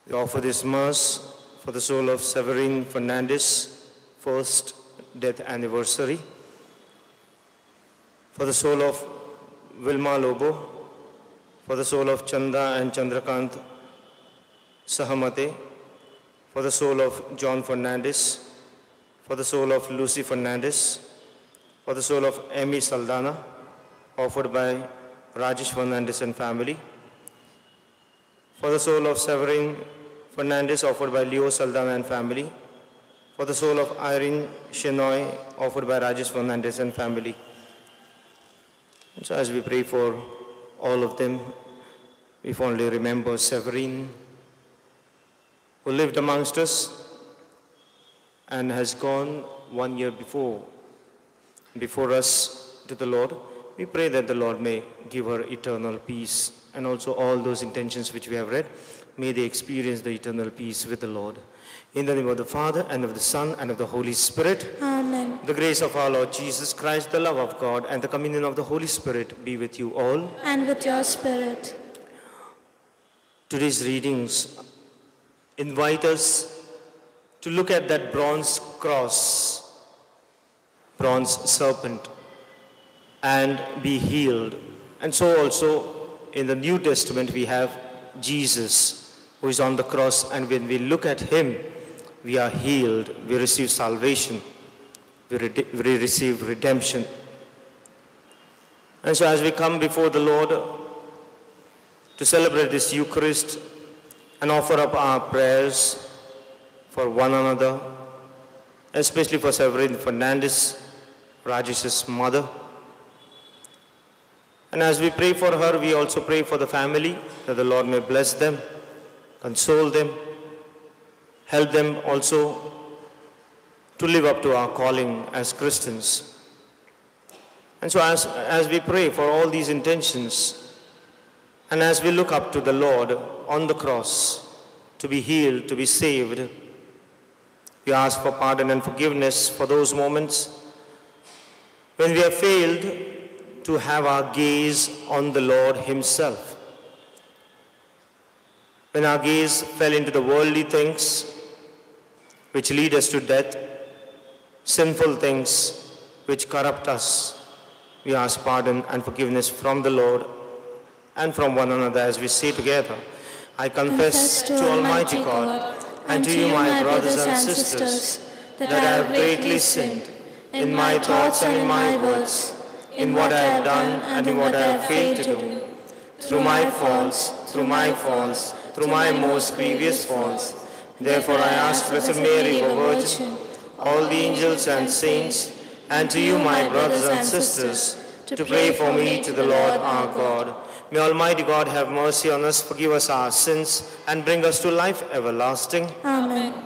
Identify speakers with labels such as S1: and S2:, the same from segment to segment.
S1: We offer this Mass for the soul of Severine Fernandes, first death anniversary. For the soul of Wilma Lobo, for the soul of Chanda and Chandrakant Sahamate, for the soul of John Fernandes, for the soul of Lucy Fernandes, for the soul of Amy Saldana, offered by Rajesh Fernandes and family, for the soul of Severine Fernandes, offered by Leo Saldana and family, for the soul of Irene Shenoy, offered by Rajesh Fernandes and family. And so as we pray for all of them, we fondly remember Severine, who lived amongst us and has gone 1 year before us to the Lord. We pray that the Lord may give her eternal peace, and also all those intentions which we have read, may they experience the eternal peace with the Lord. In the name of the Father, and of the Son, and of the Holy Spirit.
S2: Amen.
S1: The grace of our Lord Jesus Christ, the love of God, and the communion of the Holy Spirit be with you all.
S2: And with your spirit.
S1: Today's readings invite us to look at that bronze cross, bronze serpent, and be healed. And so also in the New Testament we have Jesus, who is on the cross, and when we look at him, we are healed, we receive salvation, we receive redemption. And so as we come before the Lord to celebrate this Eucharist and offer up our prayers for one another, especially for Severine Fernandes, Rajesh's mother. And as we pray for her, we also pray for the family, that the Lord may bless them, console them, help them also to live up to our calling as Christians. And so as we pray for all these intentions, and as we look up to the Lord on the cross to be healed, to be saved, we ask for pardon and forgiveness for those moments when we have failed to have our gaze on the Lord himself. When our gaze fell into the worldly things which lead us to death, sinful things which corrupt us, we ask pardon and forgiveness from the Lord and from one another as we say together, I confess to Almighty God and to you, my brothers and sisters, that I have greatly sinned in my thoughts and in my words, in what I have done and in what I have failed to do, through my faults, through my most grievous faults. Therefore I ask Blessed Mary, the Virgin, all the angels and saints, and to you, my brothers and sisters, to pray for me to the Lord our God. May Almighty God have mercy on us, forgive us our sins, and bring us to life everlasting.
S2: Amen.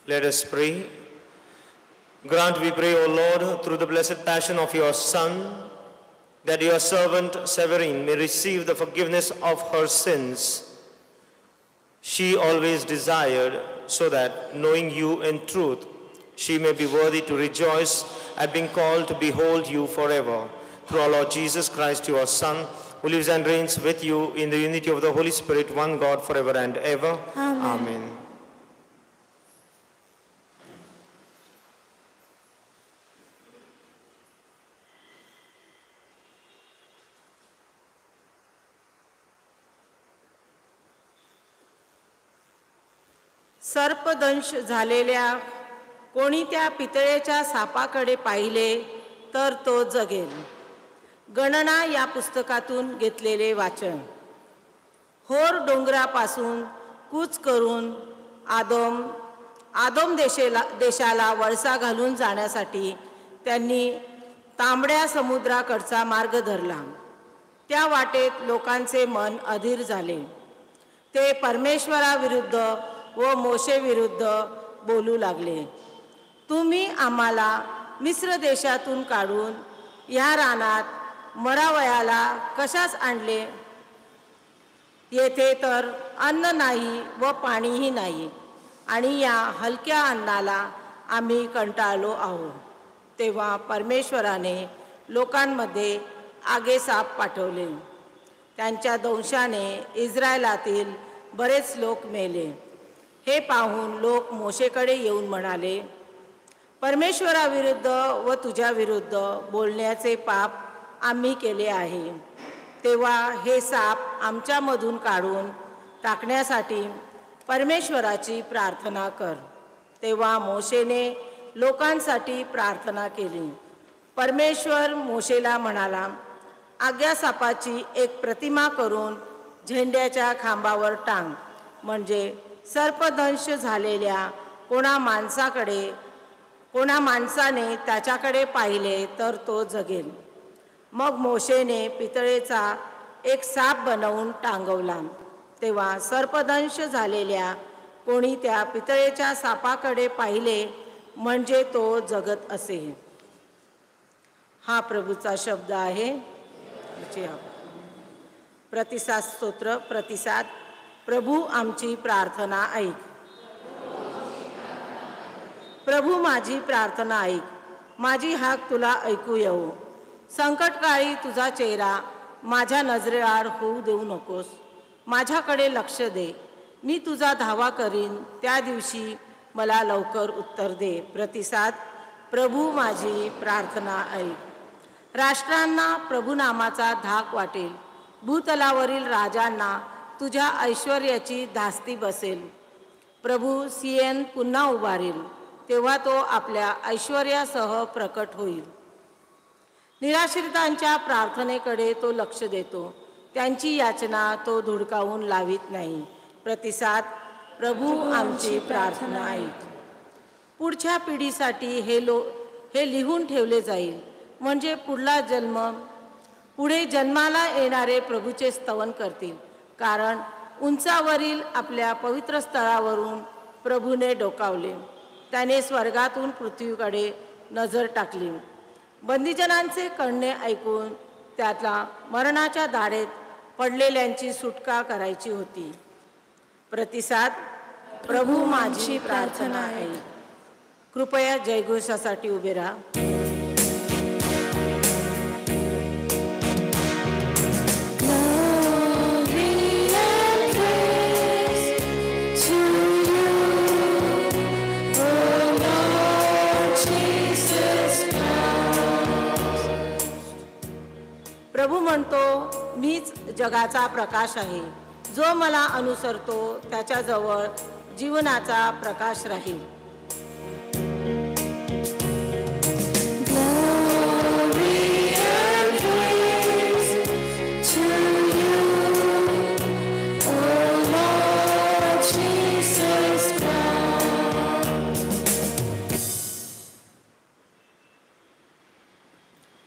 S1: Let us pray. Grant, we pray, O Lord, through the blessed passion of your Son, that your servant Severine may receive the forgiveness of her sins. She always desired, so that, knowing you in truth, she may be worthy to rejoice at being called to behold you forever. Through our Lord Jesus Christ, your Son, who lives and reigns with you in the unity of the Holy Spirit, one God, forever and ever.
S2: Amen.
S1: Amen.
S2: सर्पदंश झालेल्या कोणी त्या पितळेच्या सापाकडे पाहिले तर तो जगेल. गणना या पुस्तकातून घेतलेले वाचन. होर डोंगरापासून कूच करून आदोम देशाला वळसा घालून जाण्यासाठी त्यांनी तांबड्या समुद्राकडचा मार्ग धरला. त्या वाटेत लोकांचे मन अधीर झाले. ते परमेश्वराविरुद्ध व मोशेविरुद्ध बोलू लागले. तुम्ही आम्हाला मिस्र देशातून काढून या रानात मरावयाला कशास आणले? येथे तर अन्न नाही व पाणीही नाही आणि या हलक्या अन्नाला आम्ही कंटाळलो आहोत. तेव्हा परमेश्वराने लोकांमध्ये आगेसाप पाठवले. त्यांच्या दंशाने इस्रायलातील बरेच लोक मेले. हे पाहून लोक मोशेकडे येऊन म्हणाले, परमेश्वराविरुद्ध व तुझ्या विरुद्ध बोलण्याचे पाप आम्ही केले आहे. तेव्हा हे साप आमच्यामधून काढून टाकण्यासाठी परमेश्वराची प्रार्थना कर. तेव्हा मोशेने लोकांसाठी प्रार्थना केली. परमेश्वर मोशेला म्हणाला, आज्ञासापाची एक प्रतिमा करून झेंड्याच्या खांबावर टांग, म्हणजे सर्पदंश झालेल्या कोणा माणसाने त्याच्याकडे पाहिले तर तो जगेल. मग मोशेने पितळेचा एक साप बनवून टांगवला. तेव्हा सर्पदंश झालेल्या कोणी त्या पितळेच्या सापाकडे पाहिले म्हणजे तो जगत असे. हा प्रभूचा शब्द आहे. प्रतिसाद स्तोत्र. प्रतिसाद. प्रभू आमची प्रार्थना ऐक. प्रभू माझी प्रार्थना ऐक. माझी हाक तुला ऐकू येवो. संकटकाळी तुझा चेहरा माझ्या नजरेआड होऊ देऊ नकोस. माझ्याकडे लक्ष दे. मी तुझा धावा करीन. त्या दिवशी मला लवकर उत्तर दे. प्रतिसाद. प्रभू माझी प्रार्थना ऐक. राष्ट्रांना प्रभू नामाचा धाक वाटेल. भूतलावरील राजांना तुझ्या ऐश्वर्याची धास्ती बसेल. प्रभू सियन पुन्हा उभारेल. तेव्हा तो आपल्या ऐश्वर्यासह प्रकट होईल. निराश्रितांच्या प्रार्थनेकडे तो लक्ष देतो. त्यांची याचना तो धुडकावून लावित नाही. प्रतिसाद. प्रभू आमची प्रार्थना ऐक. पुढच्या पिढीसाठी हे लिहून ठेवले जाईल, म्हणजे पुढे जन्माला येणारे प्रभूचे स्तवन करतील. कारण उंचावरील आपल्या पवित्र स्थळावरून प्रभूने डोकावले. त्याने स्वर्गातून पृथ्वीकडे नजर टाकली. बंदीजनांचे कणणे ऐकून त्याला मरणाच्या दाढेत पडलेल्यांची सुटका करायची होती. प्रतिसाद. प्रभू माझी प्रार्थना आहे. कृपया जयघोषासाठी उभे राहा. प्रभू म्हणतो, मीच जगाचा प्रकाश आहे. जो मला अनुसरतो त्याच्याजवळ जीवनाचा प्रकाश राहील.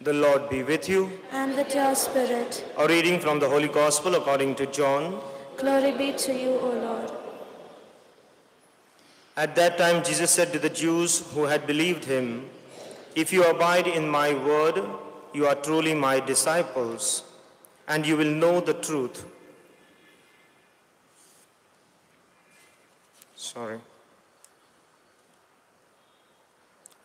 S1: The Lord be with you.
S3: And with your spirit.
S1: A reading from the Holy Gospel according to John.
S3: Glory be to you, O Lord.
S1: At that time Jesus said to the Jews who had believed him, if you abide in my word, you are truly my disciples, and you will know the truth.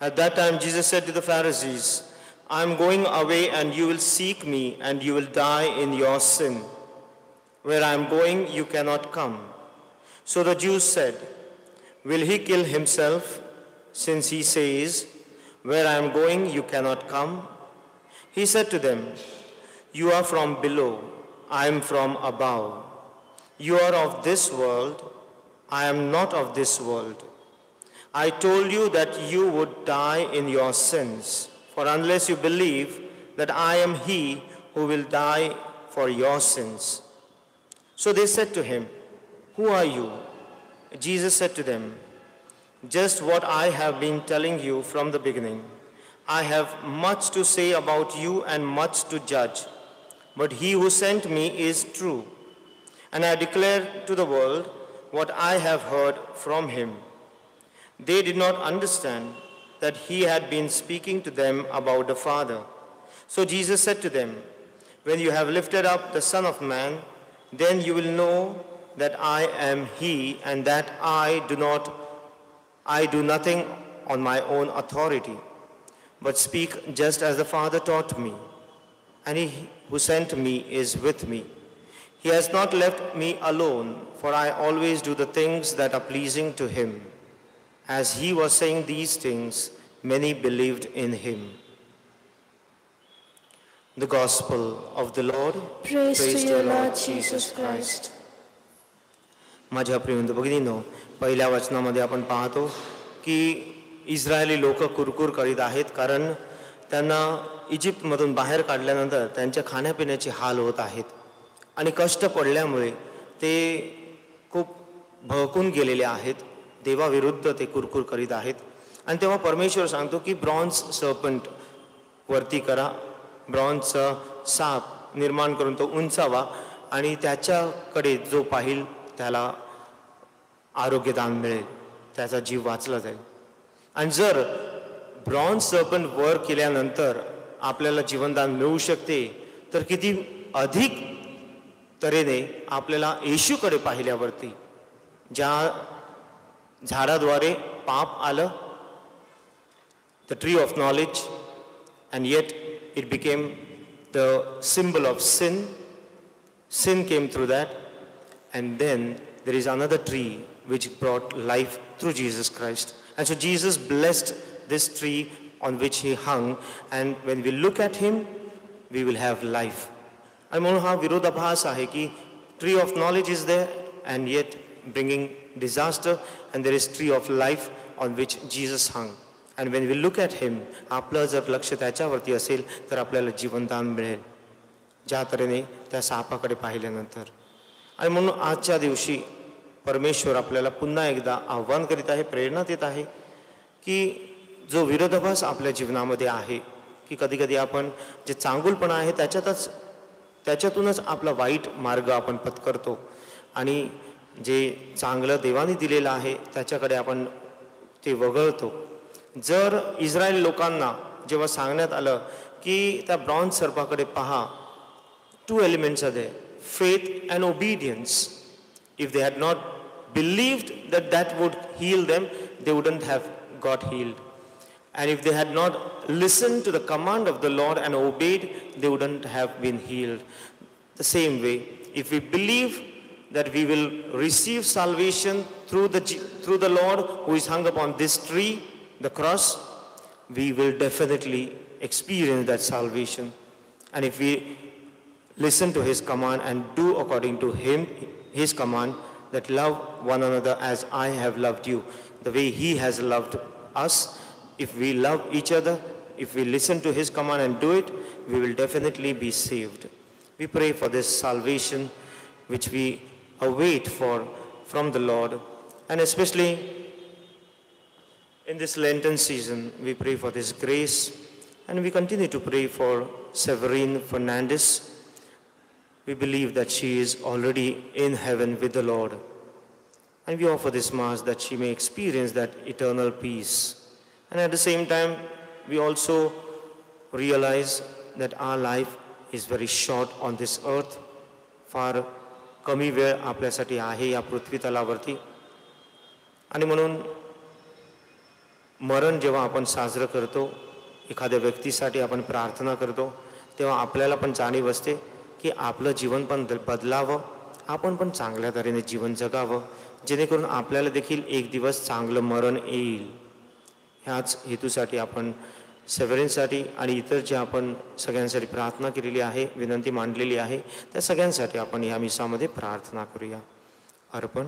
S1: At that time Jesus said to the Pharisees, I am going away and you will seek me and you will die in your sin. Where I am going, you cannot come. So the Jews said, will he kill himself since he says, where I am going, you cannot come? He said to them, you are from below, I am from above. You are of this world, I am not of this world. I told you that you would die in your sins, for unless you believe that I am he who will die for your sins. So they said to him, Who are you? Jesus said to them, Just what I have been telling you from the beginning. I have much to say about you and much to judge, but he who sent me is true, and I declare to the world what I have heard from him. They did not understand that he had been speaking to them about the Father. So Jesus said to them, When you have lifted up the Son of Man, then you will know that I am he, and that I do nothing on my own authority, but speak just as the Father taught me. And he who sent me is with me. He has not left me alone, for I always do the things that are pleasing to him. As he was saying these things, many believed in him. The Gospel of the Lord.
S3: Praise to you, Lord Jesus Christ.
S1: माझ्या प्रिय भगिनींनो, पहिल्या वचनामध्ये आपण पाहतो की इस्रायली लोक कुरकुर करीत आहेत, कारण त्यांना इजिप्तमधून बाहेर काढल्यानंतर त्यांच्या खाण्यापिण्याचे हाल होत आहेत आणि कष्ट पडल्यामुळे ते खूप भडकून गेलेले आहेत. देवाविरुद्ध ते कुरकुर करीत आहेत. आणि तेव्हा परमेश्वर सांगतो की ब्रॉन्झ सर्पंट वरती करा, ब्रॉन्झचा साप निर्माण करून तो उंचावा आणि त्याच्याकडे जो पाहिल त्याला आरोग्यदान मिळेल, त्याचा जीव वाचला जाईल. आणि जर ब्रॉन्झ सर्पंट वर केल्यानंतर आपल्याला जीवनदान मिळू शकते, तर किती अधिक तऱ्हेने आपल्याला येशूकडे पाहिल्यावरती, ज्या झाडाद्वारे पाप आलं, the tree of knowledge, and yet it became the symbol of sin. Sin came through that, and then there is another tree which brought life through Jesus Christ. And so Jesus blessed this tree on which he hung, and when we look at him, we will have life. आणि म्हणून हा विरोधाभास आहे की tree of knowledge is there and yet bringing disaster, and there is tree of life on which Jesus hung. And when we look at him, आपलं जर लक्ष त्याच्यावरती असेल तर आपल्याला जीवनदान मिळेल, ज्या तऱ्हेने त्या सापाकडे पाहिल्यानंतर. आणि म्हणून आजच्या दिवशी परमेश्वर आपल्याला पुन्हा एकदा आव्हान करीत आहे, प्रेरणा देत आहे की जो विरोधाभास आपल्या जीवनामध्ये आहे, की कधी कधी आपण जे चांगुलपणा आहे त्याच्यातूनच आपला वाईट मार्ग आपण पत्करतो आणि जे चांगलं देवाने दिलेलं आहे त्याच्याकडे आपण ते वगळतो. जर इस्रायल लोकांना जेव्हा सांगण्यात आलं की त्या ब्रॉन्झ सर्पाकडे पहा, 2 elements are there, faith and obedience. If they had not believed that that would heal them, they wouldn't have got healed. And if they had not listened to the command of the Lord and obeyed, they wouldn't have been healed. The same way, if we believe that we will receive salvation through the Lord who is hung upon this tree, the cross, we will definitely experience that salvation. And if we listen to his command and do according to his command, that love one another as I have loved you, the way he has loved us, if we love each other, if we listen to his command and do it, we will definitely be saved. We pray for this salvation which we await from the Lord, and especially in this Lenten season, we pray for this grace, and we continue to pray for Severine Fernandes. We believe that she is already in heaven with the Lord, and we offer this Mass that she may experience that eternal peace. And at the same time, we also realize that our life is very short on this earth. फार कमी वेळ आपल्यासाठी आहे या पृथ्वी तलावरती. आणि म्हणून मरण जेव्हा आपण साजरं करतो, एखाद्या व्यक्तीसाठी आपण प्रार्थना करतो, तेव्हा आपल्याला पण जाणीव असते की आपलं जीवन पण बदलावं, आपण पण चांगल्या तऱ्हेने जीवन जगावं, जेणेकरून आपल्याला देखील एक दिवस चांगलं मरण येईल. ह्याच हेतूसाठी आपण सेव्हरिनसाठी आणि इतर जे आपण सगळ्यांसाठी प्रार्थना केलेली आहे, विनंती मांडलेली आहे, त्या सगळ्यांसाठी आपण या मिसामध्ये प्रार्थना करूया. अर्पण.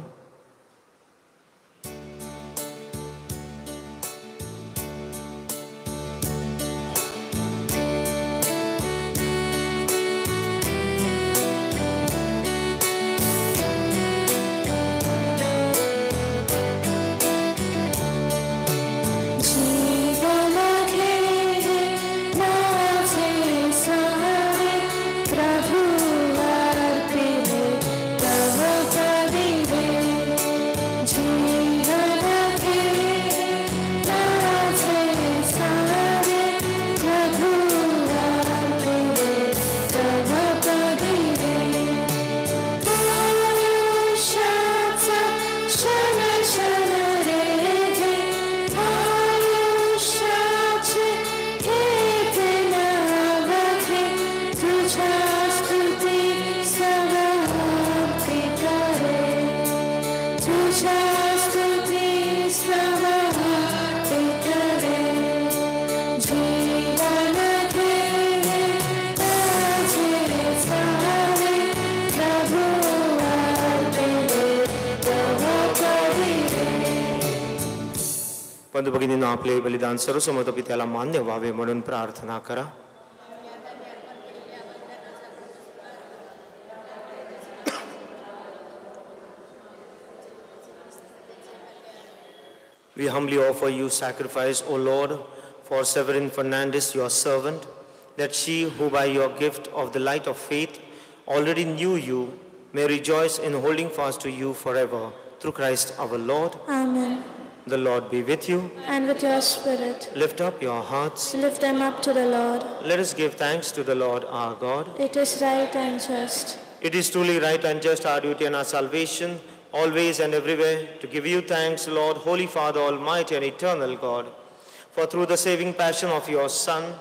S1: बंधू भगिनींनो, आपले बलिदान सर्वसमोर पित्याला मान्य व्हावे म्हणून प्रार्थना करा. We humbly offer you sacrifice, O Lord, for Severine Fernandes, your servant, that she who by your gift of the light of faith already knew you may rejoice in holding fast to you forever. Through Christ our Lord.
S3: Amen.
S1: The Lord be with you.
S3: And with your spirit.
S1: Lift up your hearts.
S3: Lift them up to the Lord.
S1: Let us give thanks to the Lord our God.
S3: It is right and just.
S1: It is truly right and just, our duty and our salvation, always and everywhere, to give you thanks, Lord, Holy Father, Almighty and eternal God. For through the saving passion of your Son,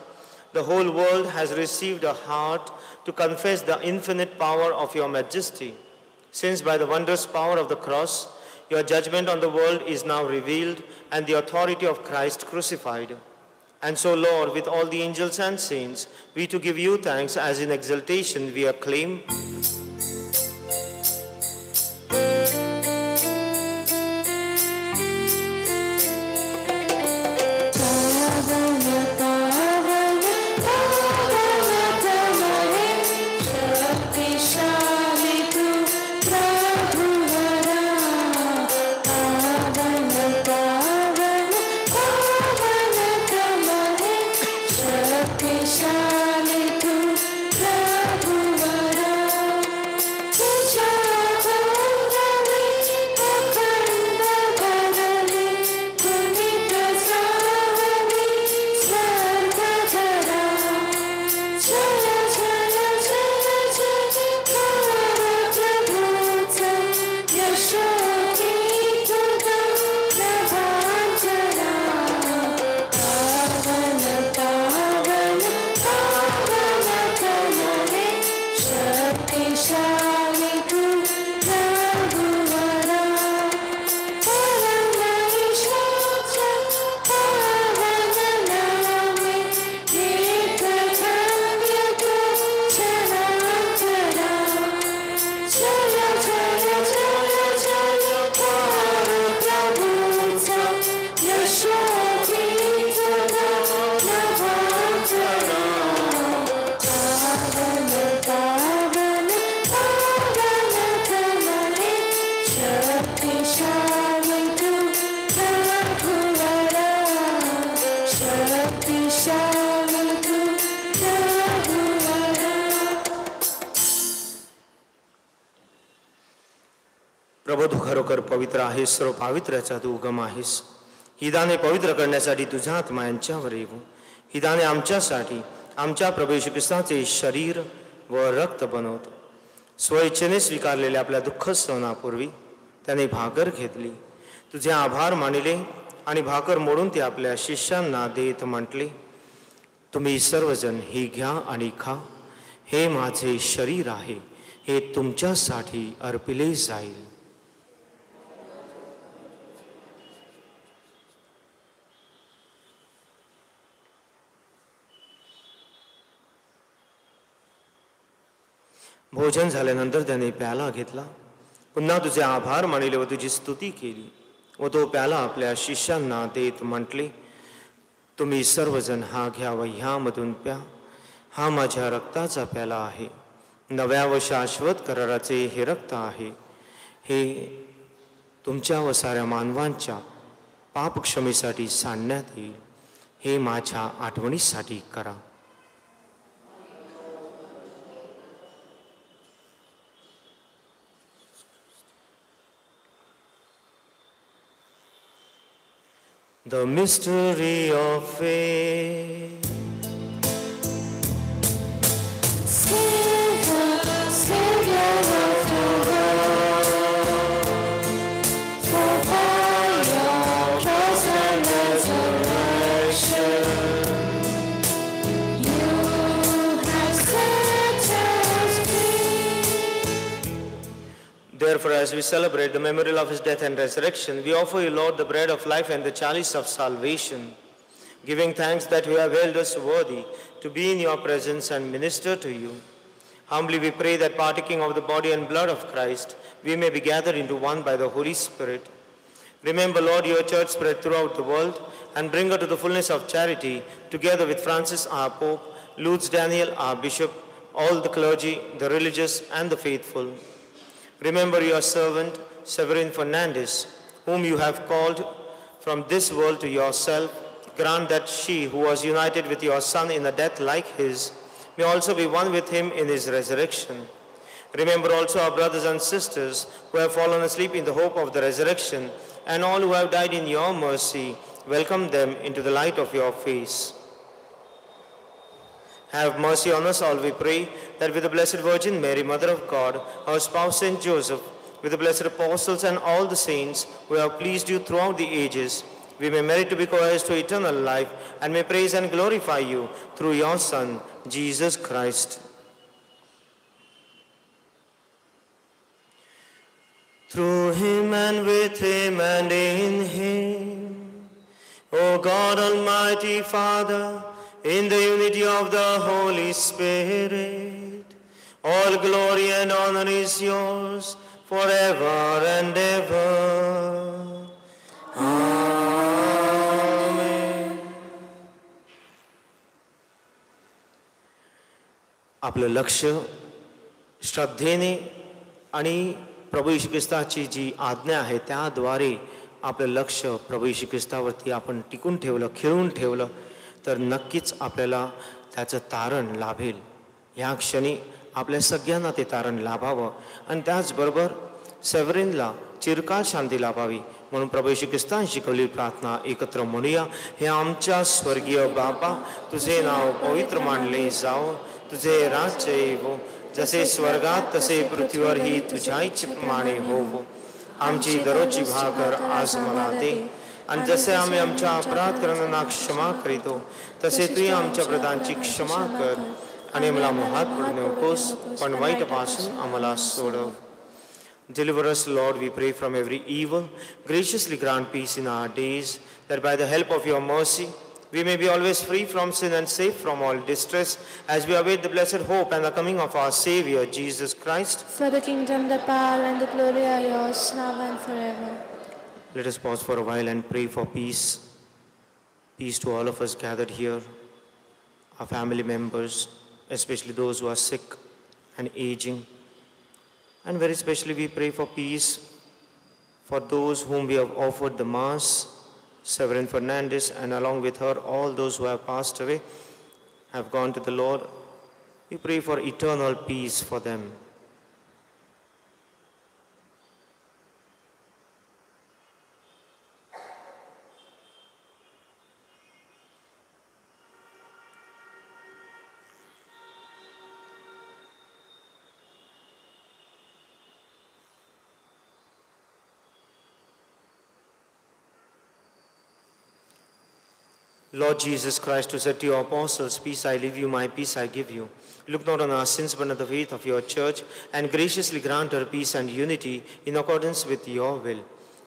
S1: the whole world has received a heart to confess the infinite power of your majesty. Since by the wondrous power of the cross, your judgment on the world is now revealed and the authority of Christ crucified. And so, Lord, with all the angels and saints, we to give you thanks as in exaltation we acclaim. प्रभू, तू खरोखर पवित्र आहेस, सर्व पावित्र्याचा तू उगम आहेस. ही दाने पवित्र करण्यासाठी तुझा आत्मा यांच्यावर येऊ. ही दाने आमच्यासाठी आमच्या प्रभू येशू ख्रिस्ताचे शरीर व रक्त बनवतो. स्वइच्छेने स्वीकारलेल्या आपल्या दुःख सहनापूर्वी त्याने भाकर घेतली, तुझे आभार मानिले आणि भाकर मोडून ते आपल्या शिष्यांना देत म्हटले, तुम्ही सर्वजण ही घ्या आणि खा. हे माझे शरीर आहे, हे तुमच्यासाठी अर्पिले जाईल. भोजन झाल्यानंतर त्याने प्याला घेतला, पुन्हा तुझे आभार मानिले व तुझी स्तुती केली व तो प्याला आपल्या शिष्यांना देत म्हटले, तुम्ही सर्वजण हा घ्या व ह्यामधून प्या. हा माझ्या रक्ताचा प्याला आहे, नव्या व शाश्वत कराराचे हे रक्त आहे. हे तुमच्या व साऱ्या मानवांच्या पापक्षमेसाठी सांडण्यात येईल. हे माझ्या आठवणीसाठी करा. The mystery of faith.
S3: Savior, Savior of the world, for by your cross and resurrection, you have set us free.
S1: Therefore, as we celebrate the memorial of his death and resurrection, we offer you, Lord, the bread of life and the chalice of salvation, giving thanks that you have held us worthy to be in your presence and minister to you. Humbly we pray that partaking of the body and blood of Christ, we may be gathered into one by the Holy Spirit. Remember, Lord, your church spread throughout the world and bring her to the fullness of charity, together with Francis, our Pope, Lutz Daniel, our Bishop, all the clergy, the religious, and the faithful. Remember your servant, Severine Fernandes, whom you have called from this world to yourself. Grant that she, who was united with your Son in a death like his, may also be one with him in his resurrection. Remember also our brothers and sisters who have fallen asleep in the hope of the resurrection, and all who have died in your mercy. Welcome them into the light of your face. Have mercy on us all, we pray, that with the Blessed Virgin Mary, Mother of God, our spouse Saint Joseph, with the blessed apostles and all the saints who have pleased you throughout the ages, we may merit to be co-heirs to eternal life and may praise and glorify you through your Son, Jesus Christ. Through him and with him and in him, O God, Almighty Father, in the unity of the Holy Spirit, all glory and honor is yours forever and ever. Amen. आपलं लक्ष श्रद्धेने आणि प्रभू येशू ख्रिस्ताची जी आज्ञा आहे त्याद्वारे आपलं लक्ष प्रभू येशू ख्रिस्तावरती आपण टिकून ठेवलं, खिळून ठेवलं तर नक्कीच आपल्याला त्याचं तारण लाभेल. या क्षणी आपल्या सगळ्यांना ते तारण लाभावं आणि त्याचबरोबर सेव्हरिनला चिरकाल शांती लाभावी म्हणून प्रभू येशू ख्रिस्ताने शिकवलेली प्रार्थना एकत्र म्हणूया. हे आमच्या स्वर्गीय बापा, तुझे नाव पवित्र मानले जावो, तुझे राज्य येवो, जसे स्वर्गात तसे पृथ्वीवरही तुझ्या इच्छेप्रमाणे होवो. आमची दररोजची भाकर आज मला दे, आणि जसे आम्ही आमच्या अपराध करणाऱ्यांना क्षमा करीतो तसे तू आमच्या अपराधांची क्षमा कर, आणि आम्हाला मोहात पडू नकोस पण वाईटापासून आम्हाला सोडव. Deliver us, Lord, we pray, from every evil. Graciously grant peace in our days, that by the help of your mercy we may be always free from sin and safe from all distress, as we await the blessed hope and the coming of our Savior, Jesus Christ.
S3: For the kingdom, the power, and the glory are yours, now and forever.
S1: Let us pause for a while and pray for peace. Peace to all of us gathered here, our family members, especially those who are sick and aging. And very especially we pray for peace for those whom we have offered the Mass, Severine Fernandes, and along with her all those who have passed away, have gone to the Lord. We pray for eternal peace for them. Lord Jesus Christ, who said to your apostles, peace I leave you, my peace I give you. Look not on our sins, but on the faith of your church, and graciously grant her peace and unity in accordance with your will,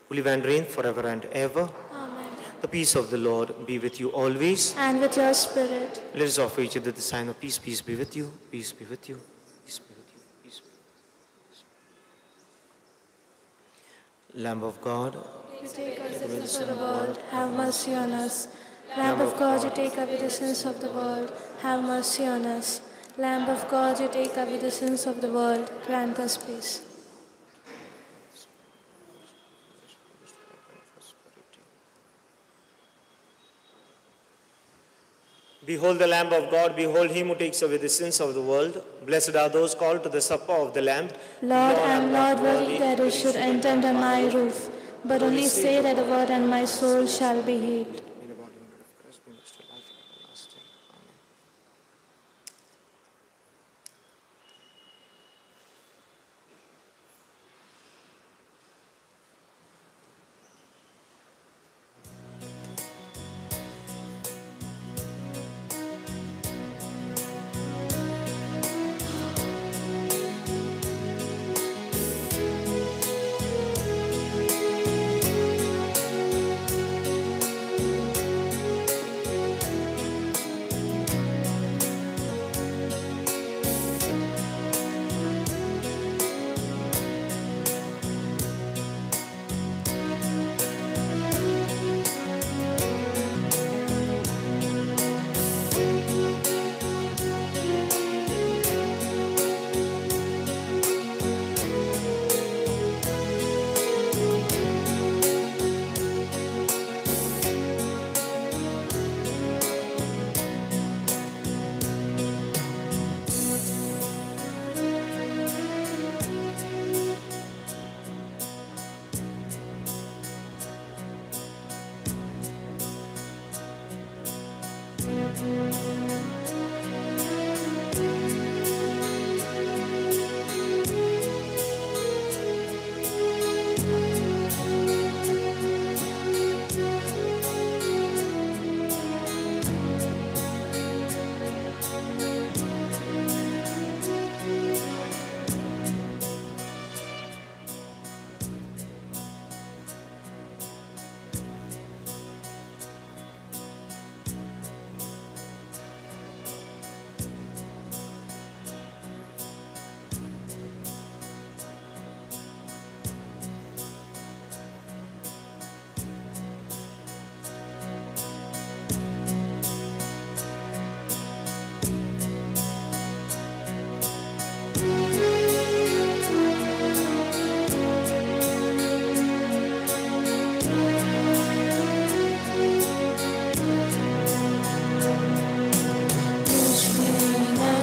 S1: who live and reign forever and ever.
S3: Amen.
S1: The peace of the Lord be with you always.
S3: And with your spirit.
S1: Let us offer each other the sign of peace. Peace be with you. Peace be with you. Peace be with you. Peace be with you. Lamb of God,
S3: You take away the sins of the world, have mercy on us. Lamb of God, you take away the sins of the world, have mercy on us. Lamb of God, you take away the sins of the world, grant us peace.
S1: behold the Lamb of God, behold him who takes away the sins of the world. Blessed are those called to the supper of the Lamb.
S3: Lord, I am not worthy that you should enter under my roof, but only say that the word and my soul shall be healed.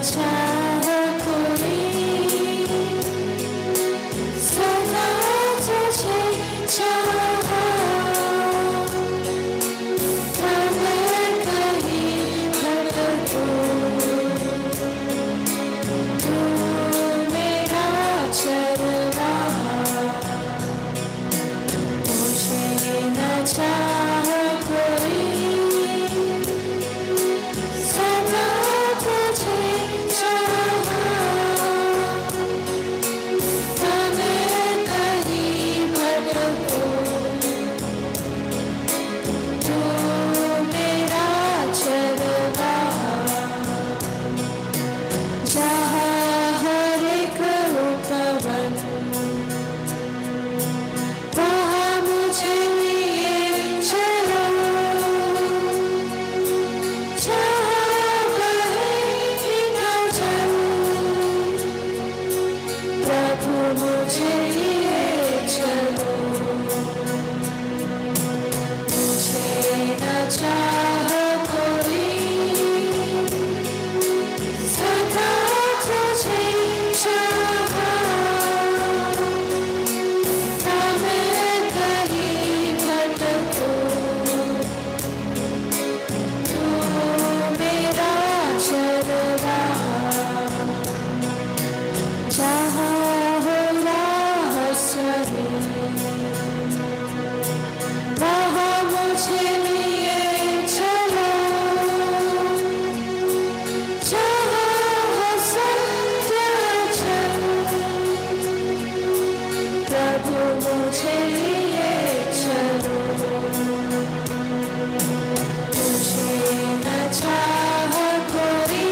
S3: चाह कोरी सदा तुझे चाहा मैं कहीं भटकूं तू मेरा चरवाहा मुझे न चाह कोई सदा तुझे चाहा मैं कहीं भटकूं तू मेरा चरवाहा जहाँ हर एक उपवन वहाँ मुझे लिए चलो जहाँ बहे बिना जल प्रभु मुझे लिए चलो मुझे न चाह कोई सदा तुझे चाहा मैं कहीं भटकूं तू मेरा चरवाहा जहाँ हो राह सही वहाँ मुझे लिए चलो जहाँ हो सत्य वचन प्रभु मुझे लिए चलो मुझे न चाह कोई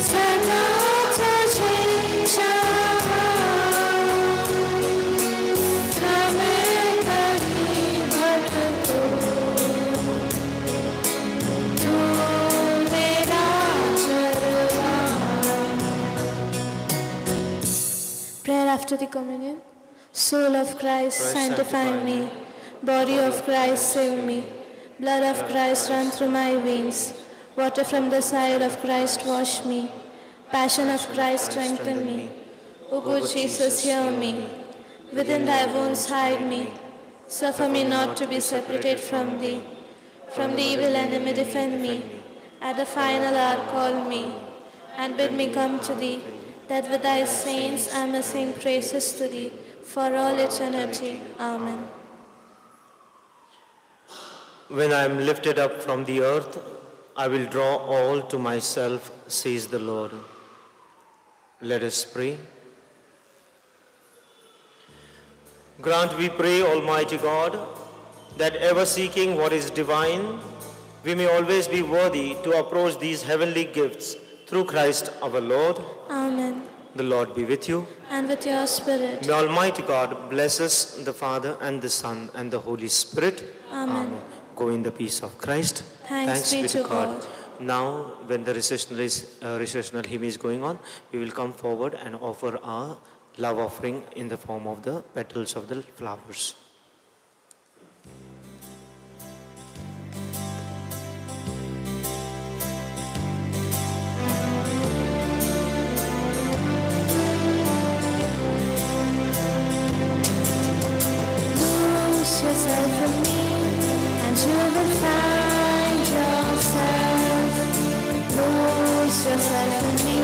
S3: सदा तुझे चाहा मैं कहीं भटकूं तू मेरा चरवाहा. Prayer after the communion. Soul of Christ, sanctify me. Body of Christ, save me. Blood of Christ, run through my veins. Water from the side of Christ, wash me. Passion of Christ, strengthen me. O good Jesus, hear me. Within thy wounds, hide me. Suffer me not to be separated from thee. From the evil enemy, defend me. At the final hour, call me. And bid me come to thee, that with thy saints I may sing praises to thee for all eternity. Amen.
S1: When I am lifted up from the earth, I will draw all to myself, says the Lord. Let us pray. Grant, we pray, Almighty God, that ever seeking what is divine, we may always be worthy to approach these heavenly gifts through Christ our Lord.
S3: Amen.
S1: The Lord be with you.
S3: And with your spirit.
S1: May Almighty God bless us, the Father and the Son and the Holy Spirit.
S3: Amen.
S1: Go in the peace of Christ.
S3: Thanks be to God.
S1: Now, when the recessional hymn is going on, we will come forward and offer our love offering in the form of the petals of the flowers.
S3: Lose yourself in me, and you will find yourself. Lose yourself in me,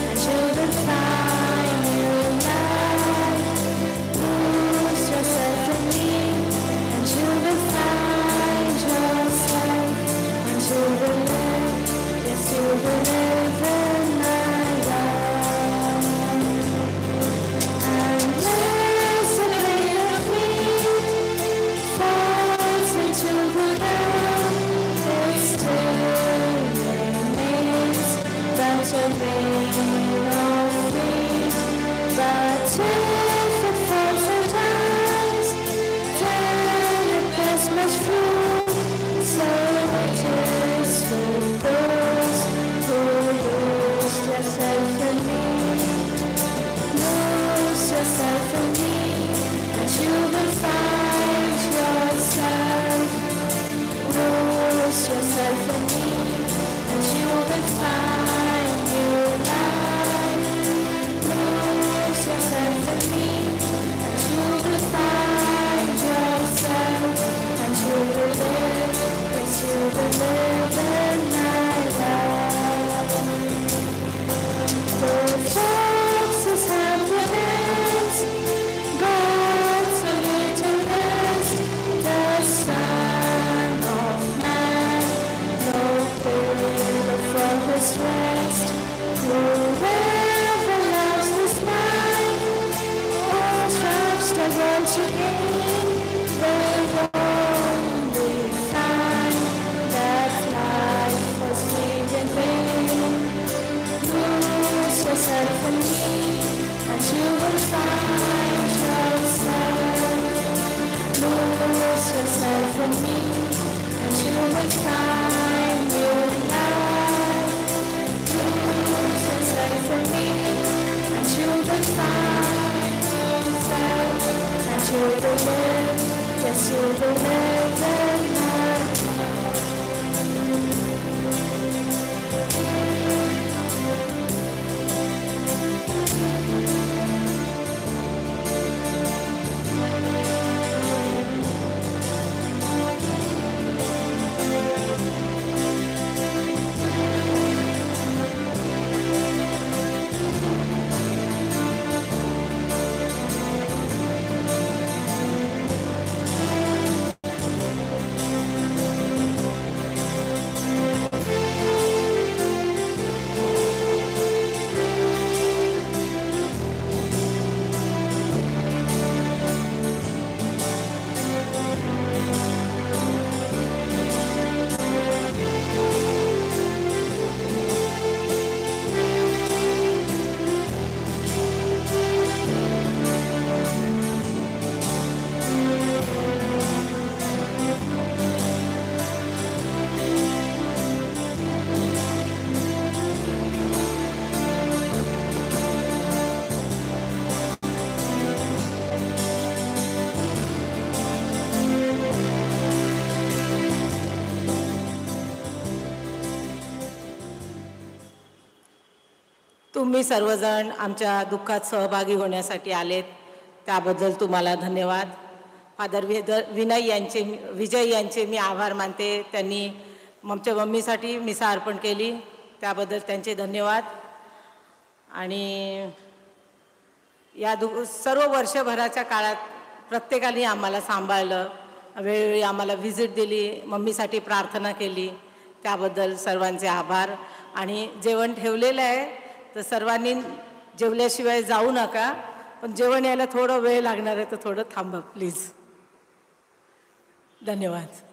S3: and you will find your life. Lose yourself in me, and you will find yourself. And you will live, yes, you will live in my life. And there's a rain of me falls into the ground. It still remains but a rain of me. But if it falls and dies, then it bears much fruit. So it is for those who lose yourself in me. Lose yourself in me, and you will find yourself. Lose yourself in me, and you will will live, yes, you will live and not.
S2: तुम्ही सर्वजण आमच्या दुःखात सहभागी होण्यासाठी आलेत त्याबद्दल तुम्हाला धन्यवाद. फादर विजय यांचे मी आभार मानते. त्यांनी आमच्या मम्मीसाठी मिसा अर्पण केली त्याबद्दल त्यांचे धन्यवाद. आणि या सर्व वर्षभराच्या काळात प्रत्येकाने आम्हाला सांभाळलं, वेळोवेळी आम्हाला व्हिजिट दिली, मम्मीसाठी प्रार्थना केली, त्याबद्दल सर्वांचे आभार. आणि जेवण ठेवलेलं आहे तर सर्वांनी जेवल्याशिवाय जाऊ नका, पण जेवण यायला थोडं वेळ लागणार आहे तर थोडं थांबा प्लीज. धन्यवाद.